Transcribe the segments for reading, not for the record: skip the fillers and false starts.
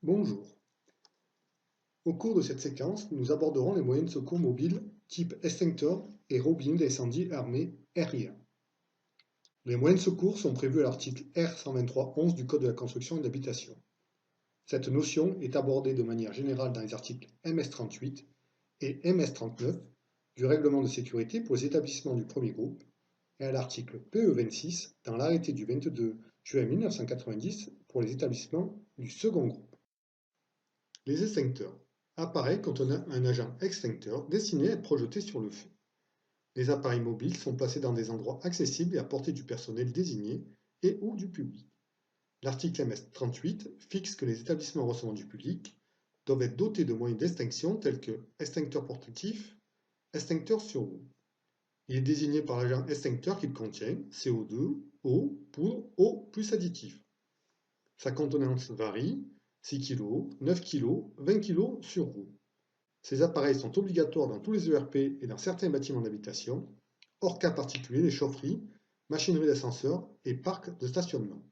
Bonjour. Au cours de cette séquence, nous aborderons les moyens de secours mobiles type extincteur et robinet d'incendie armé RIA. Les moyens de secours sont prévus à l'article R123.11 du Code de la construction et de l'habitation. Cette notion est abordée de manière générale dans les articles MS38 et MS39 du règlement de sécurité pour les établissements du premier groupe et à l'article PE26 dans l'arrêté du 22 juin 1990 pour les établissements du second groupe. Les extincteurs. Appareil contenant un agent extincteur destiné à être projeté sur le feu. Les appareils mobiles sont placés dans des endroits accessibles et à portée du personnel désigné et ou du public. L'article MS38 fixe que les établissements recevant du public doivent être dotés de moyens d'extinction tels que extincteur portatif, extincteur sur roue. Il est désigné par l'agent extincteur qu'il contient, CO2, eau, poudre, eau plus additif. Sa contenance varie, 6 kg, 9 kg, 20 kg sur roue. Ces appareils sont obligatoires dans tous les ERP et dans certains bâtiments d'habitation, hors cas particulier les chaufferies, machineries d'ascenseur et parcs de stationnement.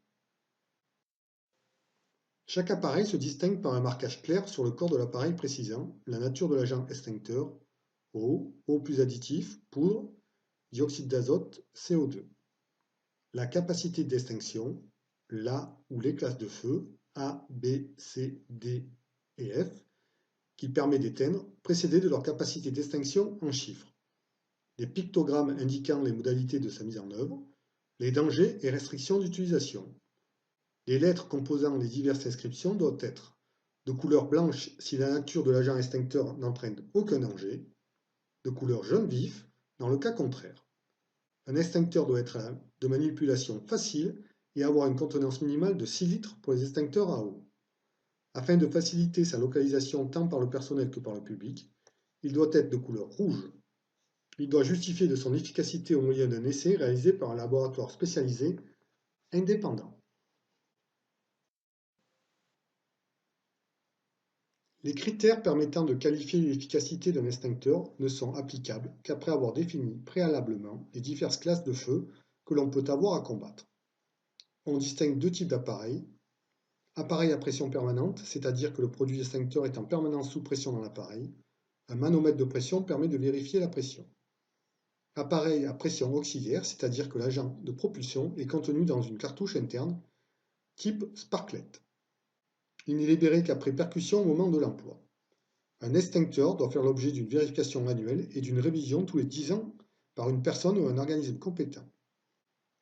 Chaque appareil se distingue par un marquage clair sur le corps de l'appareil précisant la nature de l'agent extincteur, eau, eau plus additif, poudre, dioxyde d'azote, CO2. La capacité d'extinction, la ou les classes de feu, A, B, C, D et F, qui permet d'éteindre, précédées de leur capacité d'extinction en chiffres. Des pictogrammes indiquant les modalités de sa mise en œuvre, les dangers et restrictions d'utilisation. Les lettres composant les diverses inscriptions doivent être de couleur blanche si la nature de l'agent extincteur n'entraîne aucun danger, de couleur jaune vif dans le cas contraire. Un extincteur doit être de manipulation facile et avoir une contenance minimale de 6 litres pour les extincteurs à eau. Afin de faciliter sa localisation tant par le personnel que par le public, il doit être de couleur rouge. Il doit justifier de son efficacité au moyen d'un essai réalisé par un laboratoire spécialisé indépendant. Les critères permettant de qualifier l'efficacité d'un extincteur ne sont applicables qu'après avoir défini préalablement les diverses classes de feu que l'on peut avoir à combattre. On distingue deux types d'appareils. Appareil à pression permanente, c'est-à-dire que le produit extincteur est en permanence sous pression dans l'appareil. Un manomètre de pression permet de vérifier la pression. Appareil à pression auxiliaire, c'est-à-dire que l'agent de propulsion est contenu dans une cartouche interne, type sparklet. Il n'est libéré qu'après percussion au moment de l'emploi. Un extincteur doit faire l'objet d'une vérification annuelle et d'une révision tous les 10 ans par une personne ou un organisme compétent.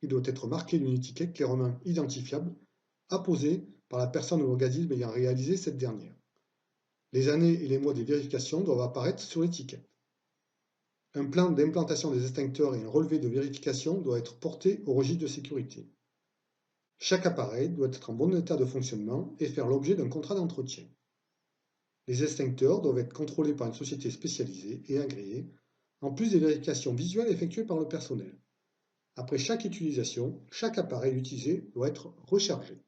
Il doit être marqué d'une étiquette clairement identifiable, apposée par la personne ou l'organisme ayant réalisé cette dernière. Les années et les mois des vérifications doivent apparaître sur l'étiquette. Un plan d'implantation des extincteurs et un relevé de vérification doivent être portés au registre de sécurité. Chaque appareil doit être en bon état de fonctionnement et faire l'objet d'un contrat d'entretien. Les extincteurs doivent être contrôlés par une société spécialisée et agréée, en plus des vérifications visuelles effectuées par le personnel. Après chaque utilisation, chaque appareil utilisé doit être rechargé.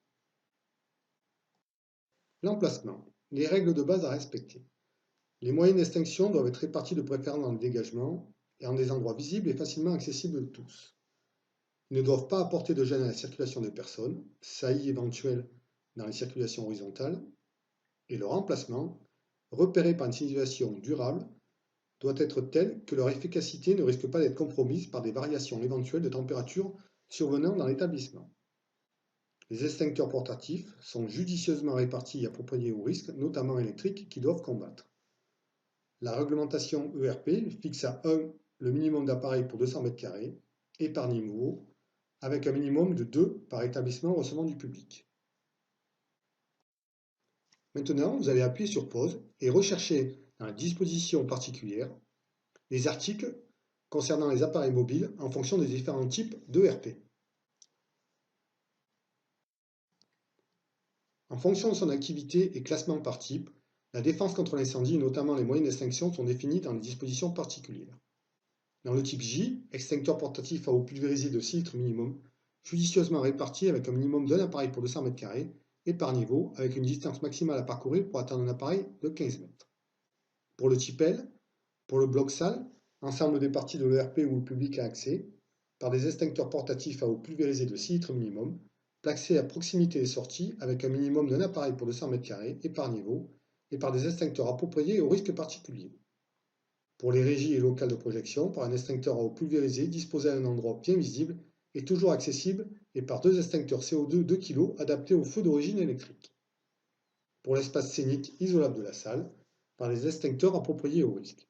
L'emplacement. Les règles de base à respecter. Les moyens d'extinction doivent être répartis de préférence dans le dégagement et en des endroits visibles et facilement accessibles de tous. Ils ne doivent pas apporter de gêne à la circulation des personnes, saillies éventuelles dans les circulations horizontales, et leur emplacement, repéré par une signalisation durable, doit être tel que leur efficacité ne risque pas d'être compromise par des variations éventuelles de température survenant dans l'établissement. Les extincteurs portatifs sont judicieusement répartis et appropriés aux risques, notamment électriques, qu'ils doivent combattre. La réglementation ERP fixe à 1 le minimum d'appareils pour 200 m² et par niveau, avec un minimum de 2 par établissement recevant du public. Maintenant, vous allez appuyer sur pause et rechercher dans la disposition particulière les articles concernant les appareils mobiles en fonction des différents types d'ERP. En fonction de son activité et classement par type, la défense contre l'incendie et notamment les moyens d'extinction sont définis dans les dispositions particulières. Dans le type J, extincteur portatif à eau pulvérisée de 6 litres minimum, judicieusement réparti avec un minimum d'un appareil pour 200 m² et par niveau avec une distance maximale à parcourir pour atteindre un appareil de 15 mètres. Pour le type L, pour le bloc salle, ensemble des parties de l'ERP où le public a accès, par des extincteurs portatifs à eau pulvérisée de 6 litres minimum, placés à proximité des sorties avec un minimum d'un appareil pour 200 m² et par niveau, et par des extincteurs appropriés aux risques particuliers. Pour les régies et locales de projection, par un extincteur à eau pulvérisée disposé à un endroit bien visible et toujours accessible, et par deux extincteurs CO2 2 kg adaptés au feu d'origine électrique. Pour l'espace scénique isolable de la salle, par des extincteurs appropriés au risque.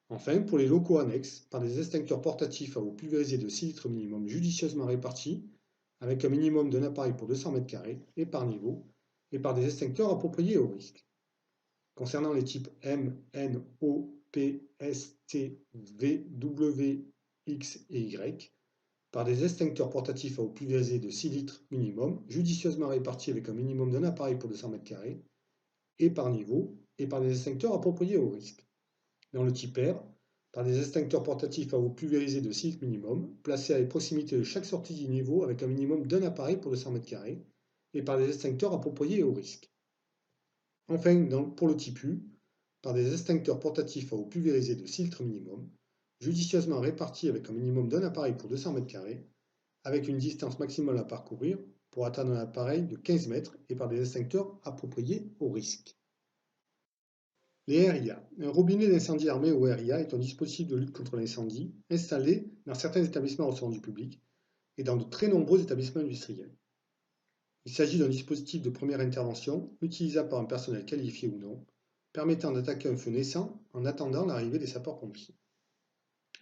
Enfin, pour les locaux annexes, par des extincteurs portatifs à eau pulvérisée de 6 litres minimum judicieusement répartis, avec un minimum d'un appareil pour 200 m² et par niveau, et par des extincteurs appropriés au risque. Concernant les types M, N, O, P, S, T, V, W, X et Y, par des extincteurs portatifs à eau pulvérisée de 6 litres minimum, judicieusement répartis avec un minimum d'un appareil pour 200 m², et par niveau, et par des extincteurs appropriés au risque. Dans le type R, par des extincteurs portatifs à eau pulvérisée de 6 litres minimum, placés à proximité de chaque sortie du niveau avec un minimum d'un appareil pour 200 m², et par des extincteurs appropriés au risque. Enfin, pour le type U, par des extincteurs portatifs à eau pulvérisée de 6 litres minimum, judicieusement répartis avec un minimum d'un appareil pour 200 m², avec une distance maximale à parcourir pour atteindre un appareil de 15 mètres et par des extincteurs appropriés au risque. Les RIA. Un robinet d'incendie armé ou RIA est un dispositif de lutte contre l'incendie installé dans certains établissements recevant du public et dans de très nombreux établissements industriels. Il s'agit d'un dispositif de première intervention utilisable par un personnel qualifié ou non, permettant d'attaquer un feu naissant en attendant l'arrivée des sapeurs-pompiers.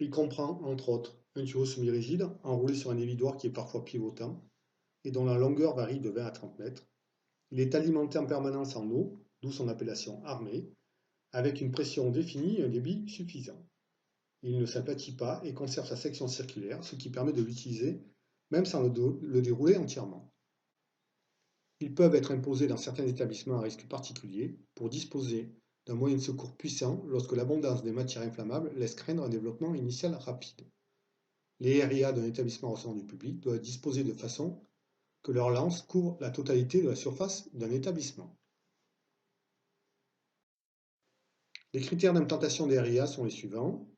Il comprend, entre autres, un tuyau semi-rigide enroulé sur un évidoir qui est parfois pivotant et dont la longueur varie de 20 à 30 mètres. Il est alimenté en permanence en eau, d'où son appellation armée, avec une pression définie et un débit suffisant. Il ne s'aplatit pas et conserve sa section circulaire, ce qui permet de l'utiliser même sans le dérouler entièrement. Ils peuvent être imposés dans certains établissements à risque particulier pour disposer d'un moyen de secours puissant lorsque l'abondance des matières inflammables laisse craindre un développement initial rapide. Les RIA d'un établissement recevant du public doivent disposer de façon que leur lance couvre la totalité de la surface d'un établissement. Les critères d'implantation des RIA sont les suivants.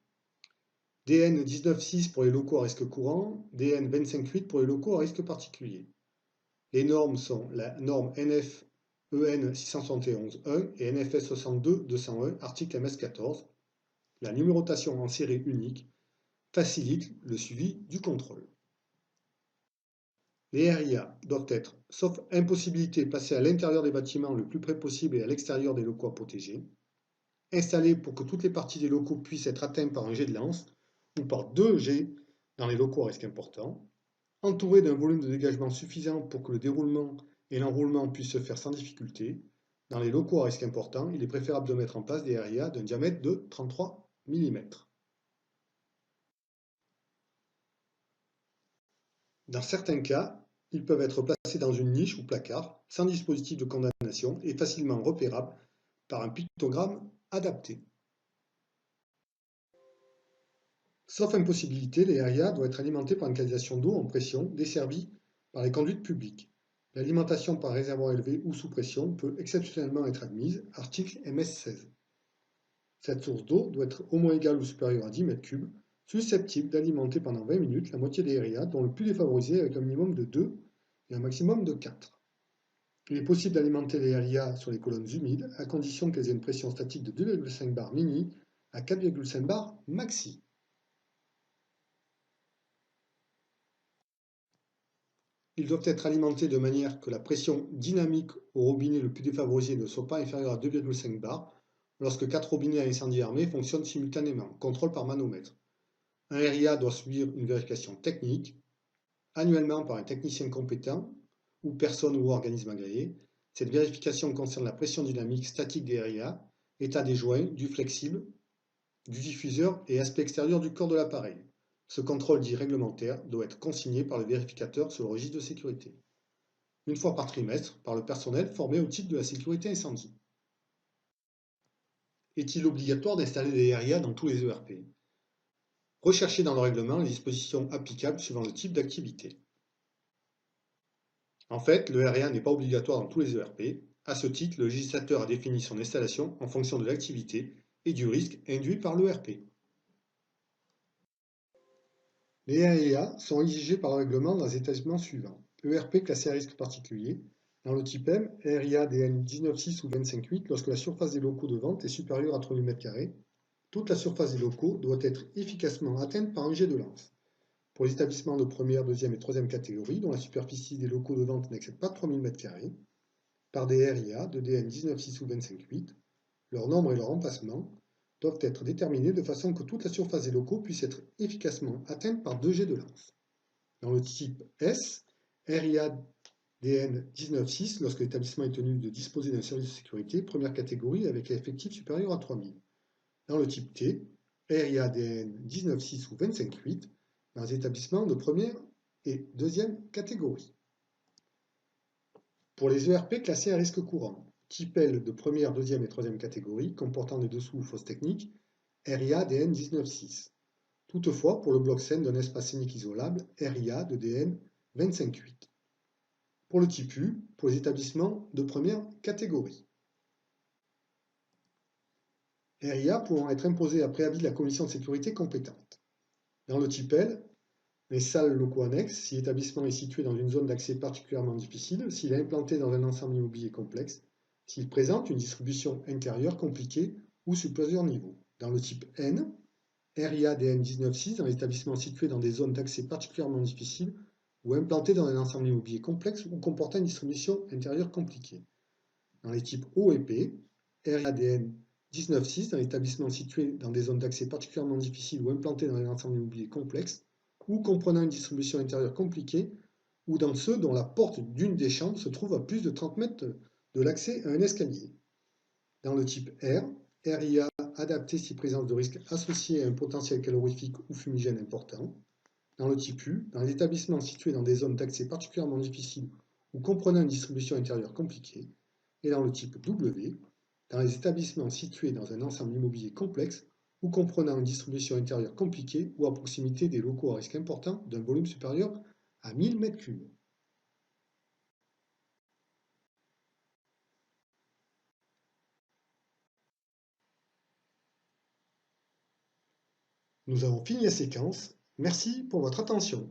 DN 19.6 pour les locaux à risque courant, DN 25.8 pour les locaux à risque particulier. Les normes sont la norme NF EN 671.1 et NFS 62.201, article MS14. La numérotation en série unique facilite le suivi du contrôle. Les RIA doivent être, sauf impossibilité, placés à l'intérieur des bâtiments le plus près possible et à l'extérieur des locaux à protéger, installés pour que toutes les parties des locaux puissent être atteintes par un jet de lance ou par deux jets dans les locaux à risque important, entourés d'un volume de dégagement suffisant pour que le déroulement et l'enroulement puissent se faire sans difficulté. Dans les locaux à risque important, il est préférable de mettre en place des RIA d'un diamètre de 33 mm. Dans certains cas, ils peuvent être placés dans une niche ou placard, sans dispositif de condamnation et facilement repérables par un pictogramme adapté. Sauf impossibilité, les RIA doivent être alimentés par une canalisation d'eau en pression desservie par les conduites publiques. L'alimentation par réservoir élevé ou sous pression peut exceptionnellement être admise, article MS16. Cette source d'eau doit être au moins égale ou supérieure à 10 m3, susceptible d'alimenter pendant 20 minutes la moitié des RIA, dont le plus défavorisé avec un minimum de 2 et un maximum de 4. Il est possible d'alimenter les RIA sur les colonnes humides, à condition qu'elles aient une pression statique de 2,5 bar mini à 4,5 bar maxi. Ils doivent être alimentés de manière que la pression dynamique au robinet le plus défavorisé ne soit pas inférieure à 2,5 bar lorsque 4 robinets à incendie armé fonctionnent simultanément. Contrôle par manomètre. Un RIA doit subir une vérification technique, annuellement par un technicien compétent ou personne ou organisme agréé. Cette vérification concerne la pression dynamique statique des RIA, état des joints, du flexible, du diffuseur et aspect extérieur du corps de l'appareil. Ce contrôle dit réglementaire doit être consigné par le vérificateur sur le registre de sécurité, une fois par trimestre par le personnel formé au titre de la sécurité incendie. Est-il obligatoire d'installer des RIA dans tous les ERP? Recherchez dans le règlement les dispositions applicables suivant le type d'activité. En fait, le RIA n'est pas obligatoire dans tous les ERP. À ce titre, le législateur a défini son installation en fonction de l'activité et du risque induit par l'ERP. Les RIA sont exigés par le règlement dans les établissements suivants. ERP classé à risque particulier. Dans le type M, RIA DN 19.6 ou 25.8, lorsque la surface des locaux de vente est supérieure à 3000 m², toute la surface des locaux doit être efficacement atteinte par un jet de lance. Pour les établissements de première, deuxième et troisième catégorie, dont la superficie des locaux de vente n'excède pas 3000 m², par des RIA de DN 19.6 ou 25.8, leur nombre et leur emplacement doivent être déterminés de façon que toute la surface des locaux puisse être efficacement atteinte par 2 jets de lance. Dans le type S, RIA DN 19.6, lorsque l'établissement est tenu de disposer d'un service de sécurité, première catégorie avec un effectif supérieur à 3000. Dans le type T, RIA DN 19.6 ou 25.8, dans les établissements de première et deuxième catégorie. Pour les ERP classés à risque courant, type L de première, deuxième et troisième catégorie, comportant des dessous ou fausses techniques, RIA DN 19.6. Toutefois, pour le bloc scène d'un espace scénique isolable, RIA de DN 25.8. Pour le type U, pour les établissements de première catégorie. RIA pouvant être imposé après avis de la commission de sécurité compétente. Dans le type L, les salles locaux annexes, si l'établissement est situé dans une zone d'accès particulièrement difficile, s'il est implanté dans un ensemble immobilier complexe, s'il présente une distribution intérieure compliquée ou sur plusieurs niveaux. Dans le type N, RIA DN 19.6 dans les établissements situés dans des zones d'accès particulièrement difficiles ou implantés dans un ensemble immobilier complexe ou comportant une distribution intérieure compliquée. Dans les types O et P, RIA DN 19.6 dans les établissements situés dans des zones d'accès particulièrement difficiles ou implantés dans un ensemble immobilier complexe ou comprenant une distribution intérieure compliquée, ou dans ceux dont la porte d'une des chambres se trouve à plus de 30 mètres de l'accès à un escalier. Dans le type R, RIA adapté si présence de risque associé à un potentiel calorifique ou fumigène important. Dans le type U, dans les établissements situés dans des zones d'accès particulièrement difficiles ou comprenant une distribution intérieure compliquée. Et dans le type W, dans les établissements situés dans un ensemble immobilier complexe ou comprenant une distribution intérieure compliquée ou à proximité des locaux à risque important d'un volume supérieur à 1000 m3. Nous avons fini la séquence. Merci pour votre attention.